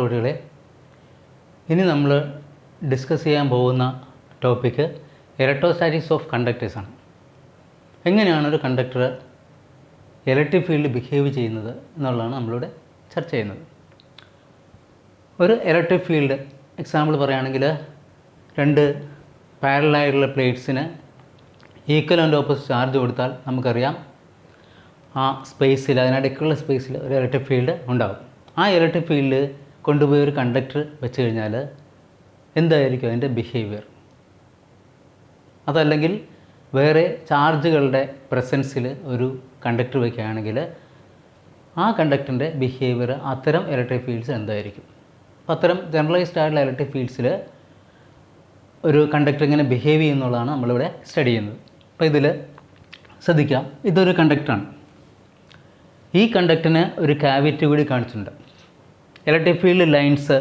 കുട്ടികളെ, ഇനി നമ്മൾ ഡിസ്കസ് ചെയ്യാൻ പോകുന്ന ടോപ്പിക്ക് ഇലക്ട്രോസ്റ്റാറ്റിക്സ് ഓഫ് കണ്ടക്ടേഴ്സാണ്. എങ്ങനെയാണ് ഒരു കണ്ടക്ടർ ഇലക്ട്രിക് ഫീൽഡ് ബിഹേവ് ചെയ്യുന്നത് എന്നുള്ളതാണ് നമ്മളിവിടെ ചർച്ച ചെയ്യുന്നത്. ഒരു ഇലക്ട്രിക് ഫീൽഡ് എക്സാമ്പിൾ പറയുകയാണെങ്കിൽ, രണ്ട് പാരലായിട്ടുള്ള പ്ലേറ്റ്സിന് ഈക്വൽ ആൻഡ് ഓപ്പോസിറ്റ് ചാർജ് കൊടുത്താൽ നമുക്കറിയാം ആ സ്പേസിൽ, അതിനിടയ്ക്കുള്ള സ്പേസിൽ ഒരു ഇലക്ട്രിക് ഫീൽഡ് ഉണ്ടാകും. ആ ഇലക്ട്രിക് ഫീൽഡ് കൊണ്ടുപോയി ഒരു കണ്ടക്ടർ വെച്ച് കഴിഞ്ഞാൽ എന്തായിരിക്കും അതിൻ്റെ ബിഹേവിയർ? അതല്ലെങ്കിൽ വേറെ ചാർജുകളുടെ പ്രസൻസിൽ ഒരു കണ്ടക്ടർ വയ്ക്കുകയാണെങ്കിൽ ആ കണ്ടക്ടറിൻ്റെ ബിഹേവിയർ അത്തരം ഇലക്ട്രിക് ഫീൽഡ്സ് എന്തായിരിക്കും? അത്തരം ജനറലൈസ്ഡ് ആയിട്ടുള്ള ഇലക്ട്രിക് ഫീൽഡ്സിൽ ഒരു കണ്ടക്ടർ എങ്ങനെ ബിഹേവ് ചെയ്യുന്നുള്ളതാണ് നമ്മളിവിടെ സ്റ്റഡി ചെയ്യുന്നത്. അപ്പോൾ ഇതിൽ ശ്രദ്ധിക്കാം, ഇതൊരു കണ്ടക്ടറാണ്. ഈ കണ്ടക്ടറിന് ഒരു കാവിറ്റി കൂടി കാണിച്ചിട്ടുണ്ട്. ഇലക്ട്രിക് ഫീൽഡ് ലൈൻസ്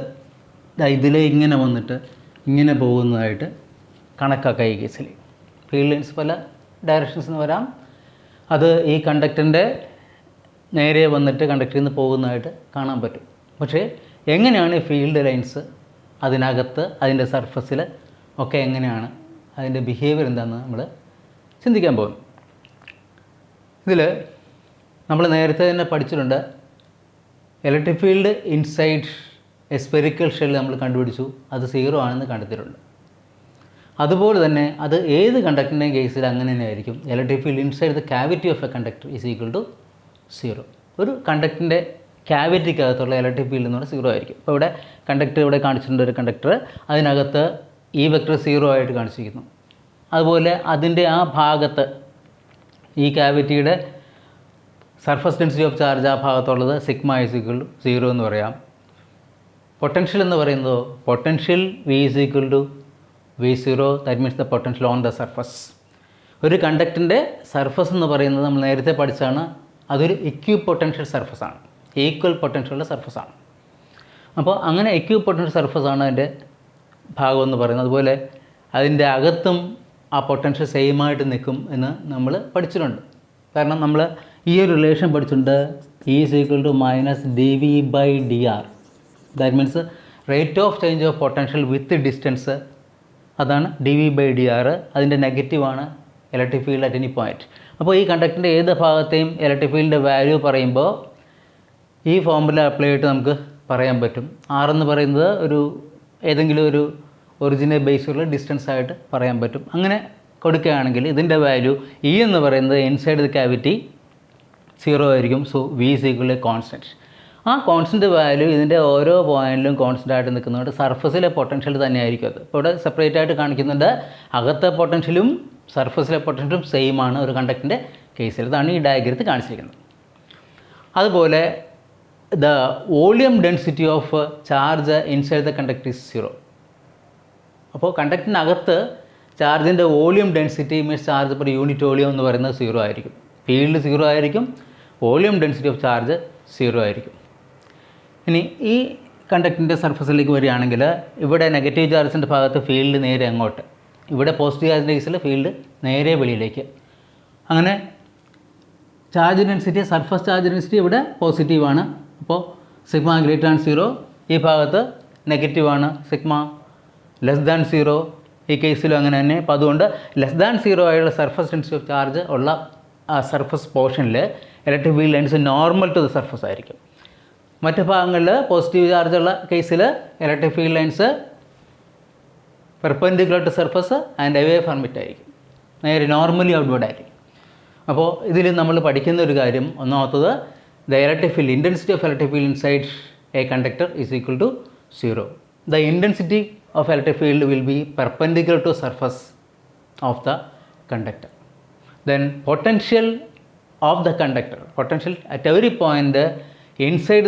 ഇതിൽ ഇങ്ങനെ വന്നിട്ട് ഇങ്ങനെ പോകുന്നതായിട്ട് കണക്കാക്കാം. ഈ കേസിൽ ഫീൽഡ് ലൈൻസ് പല ഡയറക്ഷൻസ് നിന്ന് വരാം. അത് ഈ കണ്ടക്ടറിൻ്റെ നേരെ വന്നിട്ട് കണ്ടക്ടറിൽ നിന്ന് പോകുന്നതായിട്ട് കാണാൻ പറ്റും. പക്ഷേ എങ്ങനെയാണ് ഈ ഫീൽഡ് ലൈൻസ് അതിനകത്ത് അതിൻ്റെ സർഫസിൽ ഒക്കെ എങ്ങനെയാണ് അതിൻ്റെ ബിഹേവിയർ എന്താണെന്ന് നമ്മൾ ചിന്തിക്കാൻ പോകുന്നു. ഇതിൽ നമ്മൾ നേരത്തെ തന്നെ പഠിച്ചിട്ടുണ്ട്, electric field inside A spherical shell നമ്മൾ കണ്ടുപിടിച്ചു, അത് 0 ആണെന്ന് കണ്ടെത്തിയിട്ടുണ്ട്. അതുപോലെ തന്നെ അത് ഏത് കണ്ടക്ടറിൻ്റെയും കേസിൽ അങ്ങനെ തന്നെ ആയിരിക്കും. Electric field inside the cavity of a conductor is equal to 0. ഒരു കണ്ടക്ടറിൻ്റെ ക്യാവിറ്റിക്കകത്തുള്ള ഇലക്ട്രിക് ഫീൽഡ് എന്ന് പറഞ്ഞാൽ 0 ആയിരിക്കും. ഇപ്പോൾ ഇവിടെ കണ്ടക്ടർ ഇവിടെ കാണിച്ചിട്ടുണ്ട്, ഒരു കണ്ടക്ടർ, അതിനകത്ത് ഈ വെക്ടർ 0 ആയിട്ട് കാണിച്ചിരിക്കുന്നു. അതുപോലെ അതിൻ്റെ ആ ഭാഗത്ത് ഈ ക്യാവിറ്റിയുടെ സർഫസ് ഡെൻസിറ്റി ഓഫ് ചാർജ് ആ ഭാഗത്തുള്ളത് സിഗ്മ ഈസ് ഈക്വൽ ടു 0 എന്ന് പറയാം. പൊട്ടൻഷ്യൽ എന്ന് പറയുന്നത് potential V is equal to V0, that means the potential on the surface. ഒരു കണ്ടക്ടറിൻ്റെ സർഫസ് എന്ന് പറയുന്നത് നമ്മൾ നേരത്തെ പഠിച്ചാണ്, അതൊരു ഇക്വി പൊട്ടൻഷ്യൽ സർഫസാണ്, ഈക്വൽ പൊട്ടൻഷ്യലുള്ള സർഫസാണ്. അപ്പോൾ അങ്ങനെ ഇക്വി പൊട്ടൻഷ്യൽ സർഫസാണ് അതിൻ്റെ ഭാഗം എന്ന് പറയുന്നത്. അതുപോലെ അതിൻ്റെ അകത്തും ആ പൊട്ടൻഷ്യൽ സെയിം ആയിട്ട് നിൽക്കും എന്ന് നമ്മൾ പഠിച്ചിട്ടുണ്ട്. കാരണം നമ്മൾ ഈ ഒരു റിലേഷൻ പഠിച്ചിട്ടുണ്ട്, E is equal to minus dV/dr. That means rate of change of potential with distance, അതാണ് dV/dr. അതിൻ്റെ നെഗറ്റീവാണ് electric field at any point. അപ്പോൾ ഈ കണ്ടക്ടറിൻ്റെ ഏത് ഭാഗത്തെയും ഇലക്ട്രിക് ഫീൽഡിൻ്റെ വാല്യൂ പറയുമ്പോൾ ഈ ഫോർമുല അപ്ലൈ ചെയ്തിട്ട് നമുക്ക് പറയാൻ പറ്റും. R എന്ന് പറയുന്നത് ഒരു ഏതെങ്കിലും ഒരു ഒറിജിനെ ബേസിലുള്ള ഡിസ്റ്റൻസ് ആയിട്ട് പറയാൻ പറ്റും. അങ്ങനെ കൊടുക്കുകയാണെങ്കിൽ ഇതിൻ്റെ വാല്യൂ E എന്ന് പറയുന്നത് ഇൻസൈഡ് ദ ക്യാവിറ്റി 0 ആയിരിക്കും. So V is equal to constant. ആ കോൺസ്റ്റൻറ്റ് വാല്യൂ ഇതിൻ്റെ ഓരോ പോയിൻറ്റിലും കോൺസ്റ്റൻ്റ് ആയിട്ട് നിൽക്കുന്നതുകൊണ്ട് സർഫസിലെ പൊട്ടൻഷ്യൽ തന്നെയായിരിക്കും അത്. ഇപ്പോൾ ഇവിടെ സെപ്പറേറ്റ് ആയിട്ട് കാണിക്കുന്നുണ്ട്, അകത്തെ പൊട്ടൻഷ്യലും സർഫസിലെ പൊട്ടൻഷ്യലും സെയിം ആണ് ഒരു കണ്ടക്ടറിൻ്റെ കേസിൽ. ഇതാണ് ഈ ഡയഗ്രത്തിൽ കാണിച്ചിരിക്കുന്നത്. അതുപോലെ the volume density of charge inside the conductor is 0. അപ്പോൾ കണ്ടക്ടറിനകത്ത് ചാർജിൻ്റെ volume density means charge per unit volume എന്ന് പറയുന്നത് 0 ആയിരിക്കും. ഫീൽഡ് 0 ആയിരിക്കും, വോളിയം ഡെൻസിറ്റി ഓഫ് ചാർജ് 0 ആയിരിക്കും. ഇനി ഈ കണ്ടക്ടറിൻ്റെ സർഫസിലേക്ക് വരികയാണെങ്കിൽ ഇവിടെ നെഗറ്റീവ് ചാർജിൻ്റെ ഭാഗത്ത് ഫീൽഡ് നേരെ അങ്ങോട്ട്, ഇവിടെ പോസിറ്റീവ് ചാർജിൻ്റെ കേസിൽ ഫീൽഡ് നേരെ വെളിയിലേക്ക്. അങ്ങനെ charge density, surface charge density ഇവിടെ പോസിറ്റീവാണ്. അപ്പോൾ സിഗ്മ ഗ്രേറ്റർ ദാൻ 0, ഈ ഭാഗത്ത് നെഗറ്റീവാണ്, സിഗ്മ ലെസ് ദാൻ 0 ഈ കേസിലും അങ്ങനെ തന്നെ. അപ്പോൾ അതുകൊണ്ട് ലെസ് ദാൻ 0 ആയുള്ള സർഫസ് ഡെൻസിറ്റി ഓഫ് ചാർജ് ഉള്ള ആ സർഫസ് പോർഷനിൽ electric field lines normal to the surface ആയിരിക്കും. മറ്റ് ഭാഗങ്ങളിൽ പോസിറ്റീവ് ചാർജുള്ള കേസിൽ electric field lines perpendicular to surface and away from it ആയിരിക്കും, നേരെ നോർമലി ഔട്ട്വേർഡ് ആയിരിക്കും. അപ്പോൾ ഇതിൽ നമ്മൾ പഠിക്കുന്ന ഒരു കാര്യം, ഒന്നാമത്തത് the electric field, intensity of electric field inside a conductor is equal to 0. The intensity of electric field will be perpendicular to surface of the conductor. Then potential of the conductor, potential at every point inside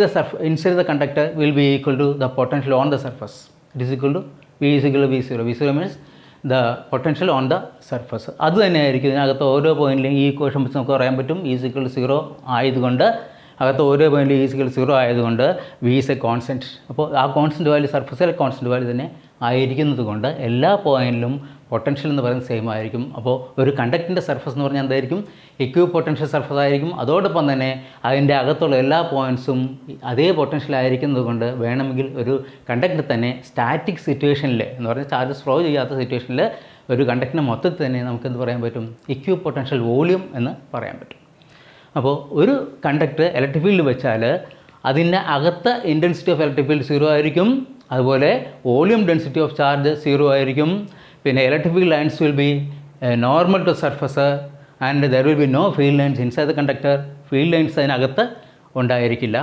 the conductor will be equal to the potential on the surface. It is equal to V is equal to V0. V0 means the potential on the surface. അത് തന്നെയായിരിക്കും ഇതിനകത്ത് ഓരോ പോയിന്റിലും ഈ equation വെച്ച് നമുക്ക് പറയാൻ പറ്റും. E is equal to 0 ആയതുകൊണ്ട് അകത്ത് ഓരോ പോയിന്റിലും E is equal to 0 ആയതുകൊണ്ട് V is a constant. അപ്പോൾ ആ കോൺസ്റ്റൻറ്റ് വാല്യൂ സർഫസിലെ കോൺസ്റ്റൻറ്റ് വാല്യൂ തന്നെ ആയിരിക്കുന്നത് കൊണ്ട് എല്ലാ പോയിന്റിലും പൊട്ടൻഷ്യൽ എന്ന് പറയുന്നത് സെയിം ആയിരിക്കും. അപ്പോൾ ഒരു കണ്ടക്ടറിൻ്റെ സർഫസ് എന്ന് പറഞ്ഞാൽ എന്തായിരിക്കും? ഇക്വി പൊട്ടൻഷ്യൽ സർഫസ് ആയിരിക്കും. അതോടൊപ്പം തന്നെ അതിൻ്റെ അകത്തുള്ള എല്ലാ പോയിൻറ്റ്സും അതേ പൊട്ടൻഷ്യൽ ആയിരിക്കുന്നത് കൊണ്ട് വേണമെങ്കിൽ ഒരു കണ്ടക്ടർ തന്നെ സ്റ്റാറ്റിക് സിറ്റുവേഷനിൽ എന്ന് പറഞ്ഞാൽ ചാർജസ് ഫ്ലോ ചെയ്യാത്ത സിറ്റുവേഷനിൽ ഒരു കണ്ടക്ടറിന് മൊത്തത്തിൽ തന്നെ നമുക്ക് എന്ത് പറയാൻ പറ്റും? ഇക്വി പൊട്ടൻഷ്യൽ വോളിയം എന്ന് പറയാൻ പറ്റും. അപ്പോൾ ഒരു കണ്ടക്ടർ ഇലക്ട്രിക് ഫീൽഡ് വെച്ചാൽ അതിൻ്റെ അകത്ത് ഇൻറ്റൻസിറ്റി ഓഫ് ഇലക്ട്രിക് ഫീൽഡ് 0 ആയിരിക്കും. അതുപോലെ വോളിയം ഡെൻസിറ്റി ഓഫ് ചാർജ് 0 ആയിരിക്കും. പിന്നെ electric field lines will be normal to surface and there will be no field lines inside the conductor. Field lines അതിനകത്ത് ഉണ്ടായിരിക്കില്ല.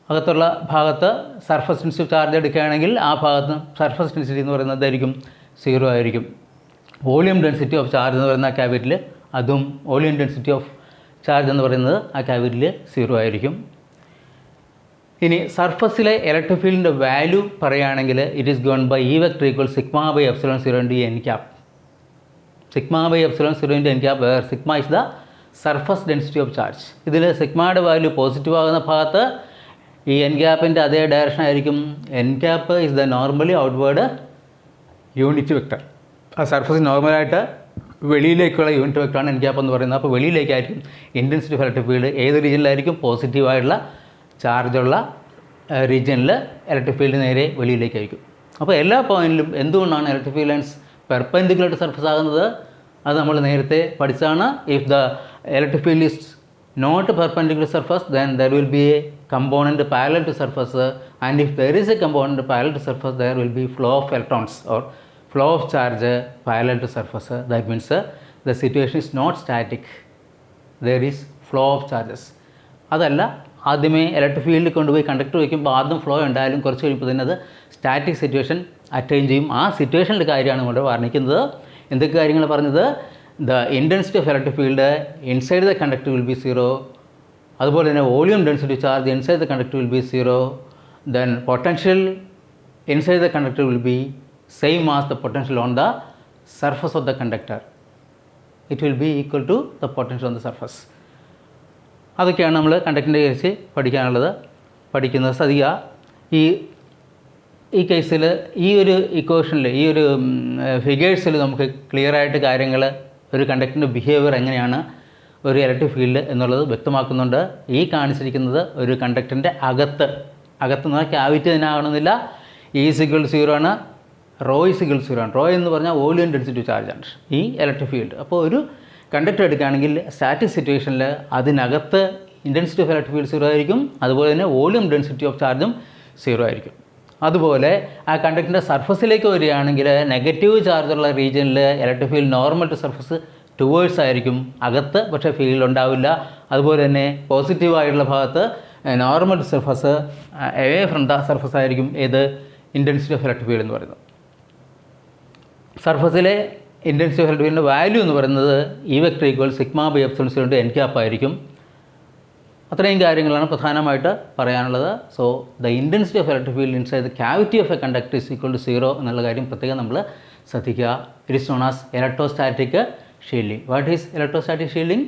അകത്തുള്ള ഭാഗത്ത് സർഫസ് ഡെൻസിറ്റി ചാർജ് എടുക്കുകയാണെങ്കിൽ ആ ഭാഗത്ത് സർഫസ് ഡെൻസിറ്റി എന്ന് പറയുന്നത് എന്തായിരിക്കും? 0 ആയിരിക്കും. വോളിയം ഡെൻസിറ്റി ഓഫ് ചാർജ് എന്ന് പറയുന്ന ആ ക്യാവിറ്റിൽ അതും വോളിയം ഡെൻസിറ്റി ഓഫ് ചാർജ് എന്ന് പറയുന്നത് ആ ക്യാവിറ്റിൽ 0 ആയിരിക്കും. ഇനി സർഫസിലെ ഇലക്ട്രിക് ഫീൽഡിൻ്റെ വാല്യൂ പറയുകയാണെങ്കിൽ it is gone by E vector equal sigma by epsilon 0 into N cap. Sigma by epsilon 0 into N cap where sigma is the surface density of charge. ഇതിൽ സിഗ്മയുടെ വാല്യൂ പോസിറ്റീവ് ആകുന്ന ഭാഗത്ത് ഈ N ക്യാപ്പിൻ്റെ അതേ direction ആയിരിക്കും. N cap is the normally outward unit vector. ആ surface നോർമലായിട്ട് വെളിയിലേക്കുള്ള unit വെക്ടറാണ് N cap എന്ന് പറയുന്നത്. അപ്പോൾ വെളിയിലേക്കായിരിക്കും ഇൻറ്റൻസിറ്റി ഓഫ് ഇലക്ട്രിക് ഫീൽഡ്. ഏത് റീജിയനിലായിരിക്കും? പോസിറ്റീവായിട്ടുള്ള ചാർജുള്ള റീജിയനിൽ ഇലക്ട്രിക് ഫീൽഡ് നേരെ വെളിയിലേക്കായിരിക്കും. അപ്പോൾ എല്ലാ പോയിൻറ്റിലും എന്തുകൊണ്ടാണ് electric field lines perpendicular to surface ആകുന്നത്? അത് നമ്മൾ നേരത്തെ പഠിച്ചാണ്. If the electric field is not perpendicular surface then there will be a component parallel to surface, and if there is a component parallel to surface there will be flow of electrons or flow of charge parallel to surface. That means the situation is not static, there is flow of charges. അതല്ല, ആദ്യമേ electric ഫീൽഡിൽ കൊണ്ടുപോയി conductor വയ്ക്കുമ്പോൾ ആദ്യം flow ഉണ്ടായാലും കുറച്ച് കഴിയുമ്പോൾ തന്നെ അത് സ്റ്റാറ്റിക് സിറ്റുവേഷൻ അറ്റൈൻ ചെയ്യും. ആ സിറ്റുവേഷൻ്റെ കാര്യമാണ് ഇവിടെ വർണ്ണിക്കുന്നത്. എന്തൊക്കെ കാര്യങ്ങൾ പറഞ്ഞത്? The intensity of electric field inside the conductor will be 0. അതുപോലെ തന്നെ volume density charge inside the conductor will be 0. Then potential inside the conductor will be same as the potential on the surface of the conductor. It will be equal to the potential on the surface. അതൊക്കെയാണ് നമ്മൾ കണ്ടക്ടറിൻ്റെ case പഠിക്കുന്നത്. ശ്രദ്ധിക്കുക, ഈ കേസിൽ ഈ ഒരു ഇക്വേഷനിൽ ഈ ഒരു ഫിഗേഴ്സിൽ നമുക്ക് ക്ലിയറായിട്ട് കാര്യങ്ങൾ ഒരു കണ്ടക്ടറിൻ്റെ ബിഹേവിയർ എങ്ങനെയാണ് ഒരു ഇലക്ട്രിക് ഫീൽഡ് എന്നുള്ളത് വ്യക്തമാക്കുന്നുണ്ട്. ഈ കാണിച്ചിരിക്കുന്നത് ഒരു കണ്ടക്ടറിൻ്റെ അകത്ത് എന്ന് പറഞ്ഞാൽ ക്യാവിറ്റി തന്നെ ആകണമെന്നില്ല. E= 0 ആണ്, ρ = 0 ആണ്. റോ എന്ന് പറഞ്ഞാൽ വോളിയം ഡെൻസിറ്റി ചാർജാണ് ഈ ഇലക്ട്രിക് ഫീൽഡ്. അപ്പോൾ ഒരു കണ്ടക്ടർ എടുക്കുകയാണെങ്കിൽ സ്റ്റാറ്റിക് സിറ്റുവേഷനിൽ അതിനകത്ത് ഇൻറ്റൻസിറ്റി ഓഫ് ഇലക്ട്രിക് ഫീൽഡ് 0 ആയിരിക്കും. അതുപോലെ തന്നെ വോളിയം ഡെൻസിറ്റി ഓഫ് ചാർജും 0 ആയിരിക്കും. അതുപോലെ ആ കണ്ടക്ടറിൻ്റെ സർഫസിലേക്ക് വരികയാണെങ്കിൽ നെഗറ്റീവ് ചാർജുള്ള റീജിയനിൽ electric field normal to surface towards ആയിരിക്കും. അകത്ത് പക്ഷേ ഫീൽഡ് ഉണ്ടാവില്ല. അതുപോലെ തന്നെ പോസിറ്റീവായിട്ടുള്ള ഭാഗത്ത് normal to surface away from the surface ആയിരിക്കും ഏത് ഇൻറ്റൻസിറ്റി ഓഫ് ഇലക്ട്രിക് ഫീൽഡ് എന്ന് പറയുന്നത്. സർഫസിലെ ഇൻറ്റൻസിറ്റി ഓഫ് ഇലക്ട്രിക് ഫീൽഡിൻ്റെ വാല്യൂ എന്ന് പറയുന്നത് E vector equal sigma by epsilon 0 into N cap ആയിരിക്കും. അത്രയും കാര്യങ്ങളാണ് പ്രധാനമായിട്ട് പറയാനുള്ളത്. So the intensity of electric field inside the cavity of a conductor is equal to 0 എന്നുള്ള കാര്യം പ്രത്യേകം നമ്മൾ ശ്രദ്ധിക്കുക. It is known as electrostatic shielding. What is electrostatic shielding?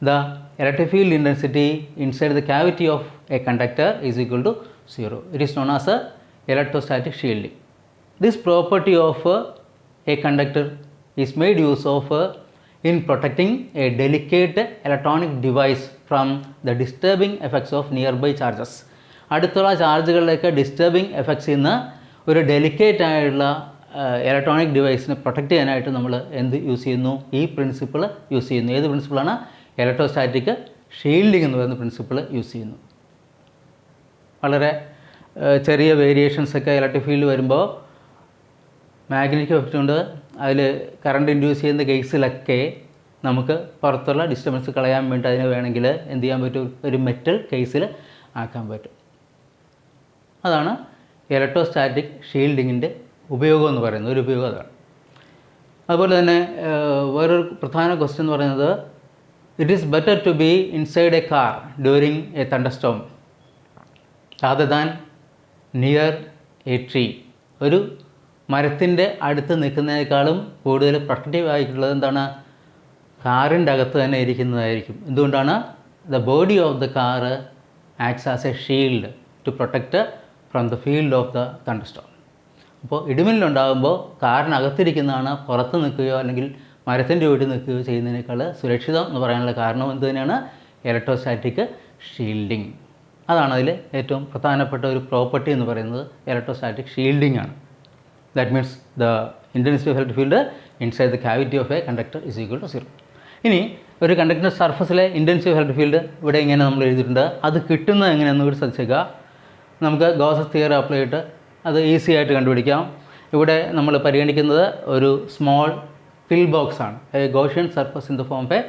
The electric field intensity inside the cavity of a conductor is equal to 0. It is known as a electrostatic shielding. This property of a conductor is made use of in protecting a delicate electronic device from the disturbing effects of nearby charges. അടുത്തുള്ള ചാർജുകളിലേക്ക് disturbing എഫക്ട്സിൽ നിന്ന് ഒരു delicate ആയിട്ടുള്ള electronic ഡിവൈസിനെ protect ചെയ്യാനായിട്ട് നമ്മൾ എന്ത് use ചെയ്യുന്നു? ഈ principle use ചെയ്യുന്നു. ഏത് പ്രിൻസിപ്പിളാണ്? ഇലക്ട്രോസ്റ്റാറ്റിക് ഷീൽഡിംഗ് എന്ന് പറയുന്ന പ്രിൻസിപ്പിൾ യൂസ് ചെയ്യുന്നു. വളരെ ചെറിയ വേരിയേഷൻസൊക്കെ ഇലക്ട്രിക് ഫീൽഡ് വരുമ്പോൾ മാഗ്നറ്റിക് എഫക്റ്റ് കൊണ്ട് അതിൽ കറണ്ട് ഇൻഡ്യൂസ് ചെയ്യുന്ന കേസിലൊക്കെ നമുക്ക് പുറത്തുള്ള ഡിസ്റ്റർബൻസ് കളയാൻ വേണ്ടി അതിന് വേണമെങ്കിൽ എന്ത് ചെയ്യാൻ പറ്റും? ഒരു മെറ്റൽ കേസിൽ ആക്കാൻ പറ്റും. അതാണ് ഇലക്ട്രോസ്റ്റാറ്റിക് ഷീൽഡിങ്ങിൻ്റെ ഉപയോഗം എന്ന് പറയുന്നത്. ഒരു ഉപയോഗം അതാണ്. അതുപോലെ തന്നെ വേറൊരു പ്രധാന ക്വസ്റ്റ്യൻ എന്ന് പറയുന്നത്, it is better to be inside a car during a thunderstorm rather than near a tree. ഒരു മരത്തിൻ്റെ അടുത്ത് നിൽക്കുന്നതിനേക്കാളും കൂടുതൽ പ്രൊട്ടക്റ്റീവ് ആയിട്ടുള്ളത് എന്താണ്? കാറിൻ്റെ അകത്ത് തന്നെ ഇരിക്കുന്നതായിരിക്കും. എന്തുകൊണ്ടാണ്? The body of the car acts as a shield to protect from the field of the thunderstorm. അപ്പോൾ ഇടിമിന്നലുണ്ടാകുമ്പോൾ കാറിനകത്തിരിക്കുന്നതാണ് പുറത്ത് നിൽക്കുകയോ അല്ലെങ്കിൽ മരത്തിൻ്റെ വീട്ടിൽ നിൽക്കുകയോ ചെയ്യുന്നതിനേക്കാൾ സുരക്ഷിതം എന്ന് പറയാനുള്ള കാരണം എന്ത് തന്നെയാണ്? Electrostatic shielding. അതാണ് അതിൽ ഏറ്റവും പ്രധാനപ്പെട്ട ഒരു പ്രോപ്പർട്ടി എന്ന് പറയുന്നത്, ഇലക്ട്രോസ്റ്റാറ്റിക് ഷീൽഡിംഗ് ആണ്. That means the intensity of electric field inside the cavity of a conductor is equal to 0. ഇനി ഒരു കണ്ടക്ടറിൻ്റെ സർഫസിലെ ഇൻറ്റൻസിറ്റി ഓഫ് ഇലക്ട്രിക് ഫീൽഡ് ഇവിടെ ഇങ്ങനെ നമ്മൾ എഴുതിയിട്ടുണ്ട്. അത് കിട്ടുന്നത് എങ്ങനെയെന്ന് കൂടി ശ്രദ്ധിച്ചേക്കുക. നമുക്ക് ഗോസസ് തിയറി അപ്ലൈ ചെയ്തിട്ട് അത് ഈസി ആയിട്ട് കണ്ടുപിടിക്കാം. ഇവിടെ നമ്മൾ പരിഗണിക്കുന്നത് ഒരു സ്മോൾ പിൽ ബോക്സ് ആണ്. A Gaussian surface in the form of A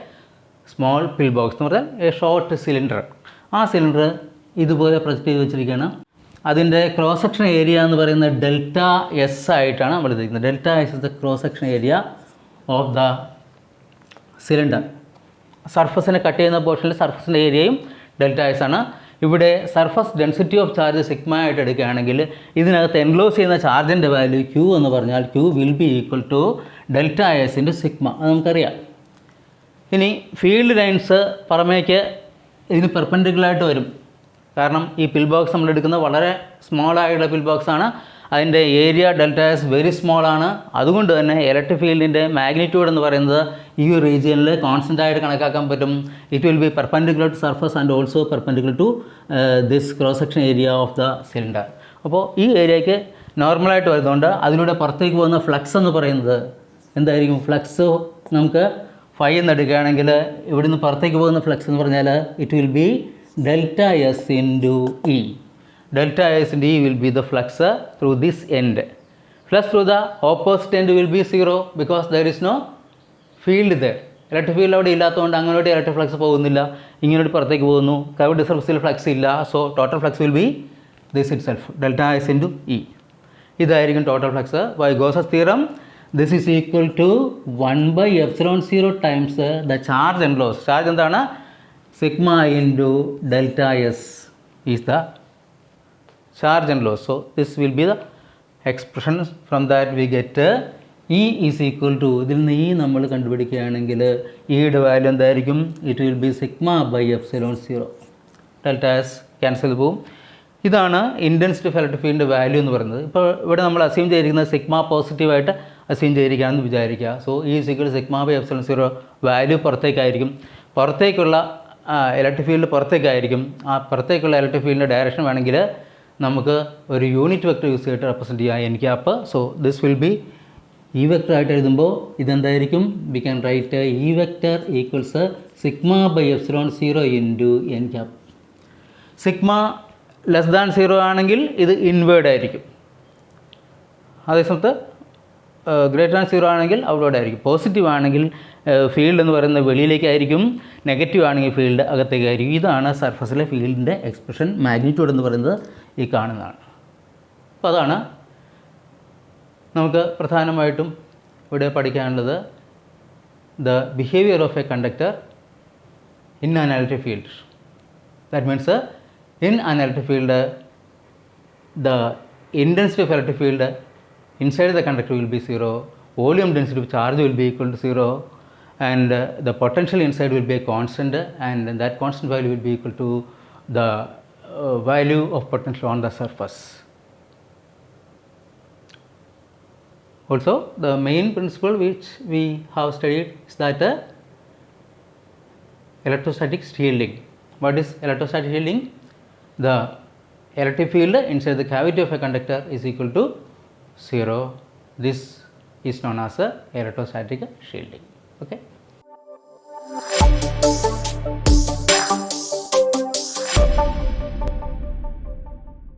small pill box എന്ന് പറഞ്ഞാൽ എ ഷോർട്ട് സിലിണ്ടർ. ആ സിലിണ്ടർ ഇതുപോലെ പ്രൊജക്റ്റ് ചെയ്ത് വെച്ചിരിക്കുകയാണ്. അതിൻ്റെ ക്രോസ് സെക്ഷൻ ഏരിയ എന്ന് പറയുന്നത് ഡെൽറ്റ എസ് ആയിട്ടാണ് നമ്മൾ എടുത്തിരിക്കുന്നത്. Delta S is the cross section area of the cylinder. സർഫസിനെ കട്ട് ചെയ്യുന്ന പോർഷനിൽ സർഫസിൻ്റെ ഏരിയയും ഡെൽറ്റ എസ് ആണ്. ഇവിടെ surface density of charge sigma ആയിട്ട് എടുക്കുകയാണെങ്കിൽ ഇതിനകത്ത് എൻക്ലോസ് ചെയ്യുന്ന ചാർജിൻ്റെ വാല്യൂ ക്യൂ എന്ന് പറഞ്ഞാൽ Q will be equal to delta S into sigma. അത് നമുക്കറിയാം. ഇനി ഫീൽഡ് ലൈൻസ് പുറമേക്ക് ഇതിന് പെർപെൻഡിക്കുലറായിട്ട് വരും. കാരണം ഈ പിൽ ബോക്സ് നമ്മൾ എടുക്കുന്നത് വളരെ സ്മോളായിട്ടുള്ള പിൽ ബോക്സാണ്. അതിൻ്റെ ഏരിയ ഡെൽറ്റ എസ് വെരി സ്മോളാണ്. അതുകൊണ്ട് തന്നെ ഇലക്ട്രിക് ഫീൽഡിൻ്റെ മാഗ്നിറ്റ്യൂഡ് എന്ന് പറയുന്നത് ഈ ഒരു റീജിയനിൽ കോൺസ്റ്റൻ്റ് ആയിട്ട് കണക്കാക്കാൻ പറ്റും. It will be perpendicular to surface and also perpendicular to this cross section area of the cylinder. അപ്പോൾ ഈ ഏരിയയ്ക്ക് നോർമലായിട്ട് വരുന്നതുകൊണ്ട് അതിലൂടെ പുറത്തേക്ക് പോകുന്ന ഫ്ലക്സ് എന്ന് പറയുന്നത് എന്തായിരിക്കും? ഫ്ലക്സ് നമുക്ക് ഫൈ എന്ന് എടുക്കുകയാണെങ്കിൽ ഇവിടുന്ന് പുറത്തേക്ക് പോകുന്ന ഫ്ലക്സ് എന്ന് പറഞ്ഞാൽ it will B delta S into E. Delta S into E will be the flux through this end. Flux through the opposite end will be 0 because there is no field there. Electric field അവിടെ ഇല്ലാത്തതുകൊണ്ട് അങ്ങോട്ട് electric flux പോകുന്നില്ല, ഇങ്ങോട്ട് പുറത്തേക്ക് പോകുന്നു. Curved സർഫസിൽ flux ഇല്ല. So total flux will be this itself, delta S into E. ഇതായിരിക്കും total flux. By Gauss's theorem this is equal to 1/ε0 times the charge enclose. Charge എന്താണ്? Sigma into delta S is the charge and loss. So this will be the expression. From that we get E is equal to, ഇതിൽ നിന്ന് E നമ്മൾ കണ്ടുപിടിക്കുകയാണെങ്കിൽ ഇയുടെ value എന്തായിരിക്കും? It will be sigma by ε0. Delta S cancel പോവും. ഇതാണ് intensity of electric ഫീൽഡിൻ്റെ value എന്ന് പറയുന്നത്. ഇപ്പോൾ ഇവിടെ നമ്മൾ അസ്യൂം ചെയ്തിരിക്കുന്നത് സിഗ്മ പോസിറ്റീവായിട്ട് അസ്യൂം ചെയ്തിരിക്കുകയാണെന്ന് വിചാരിക്കുക. സോ ഈ സിഗ്മ സിഗ്മ ബൈ ε0 വാല്യൂ പുറത്തേക്കായിരിക്കും. പുറത്തേക്കുള്ള ഇലക്ട്രിക് ഫീൽഡ് പുറത്തേക്കായിരിക്കും. ആ പുറത്തേക്കുള്ള ഇലക്ട്രിക് ഫീൽഡിൻ്റെ ഡയറക്ഷൻ വേണമെങ്കിൽ നമുക്ക് ഒരു യൂണിറ്റ് വെക്ടർ യൂസ് ചെയ്തിട്ട് റെപ്രസെൻറ്റ് ചെയ്യാം, N cap. So this will be E vector ആയിട്ട് എഴുതുമ്പോൾ ഇതെന്തായിരിക്കും? We can write E vector equals sigma by ε0 into N cap. Sigma less than 0 ആണെങ്കിൽ ഇത് ഇൻവേർഡ് ആയിരിക്കും. അതേസമയത്ത് ഗ്രേറ്റർ ദാൻ 0 ആണെങ്കിൽ ഔട്ട്വേർഡ് ആയിരിക്കും. പോസിറ്റീവ് ആണെങ്കിൽ ഫീൽഡ് എന്ന് പറയുന്നത് വെളിയിലേക്കായിരിക്കും, നെഗറ്റീവ് ആണെങ്കിൽ ഫീൽഡ് അകത്തേക്കായിരിക്കും. ഇതാണ് സർഫസിലെ ഫീൽഡിൻ്റെ എക്സ്പ്രഷൻ. മാഗ്നിറ്റ്യൂഡ് എന്ന് പറയുന്നത് ഈ കാണുന്നതാണ്. അപ്പോൾ അതാണ് നമുക്ക് പ്രധാനമായിട്ടും ഇവിടെ പഠിക്കാനുള്ളത്. The behaviour of a conductor in an electric field. That means in an electric field the intensity of electric field inside the conductor will be 0, volume density of charge will be equal to 0, and the potential inside will be a constant, and that constant value will be equal to the value of potential on the surface. Also, the main principle which we have studied is that electrostatic shielding. What is electrostatic shielding? The electric field inside the cavity of a conductor is equal to 0. This is known as electrostatic shielding. Okay.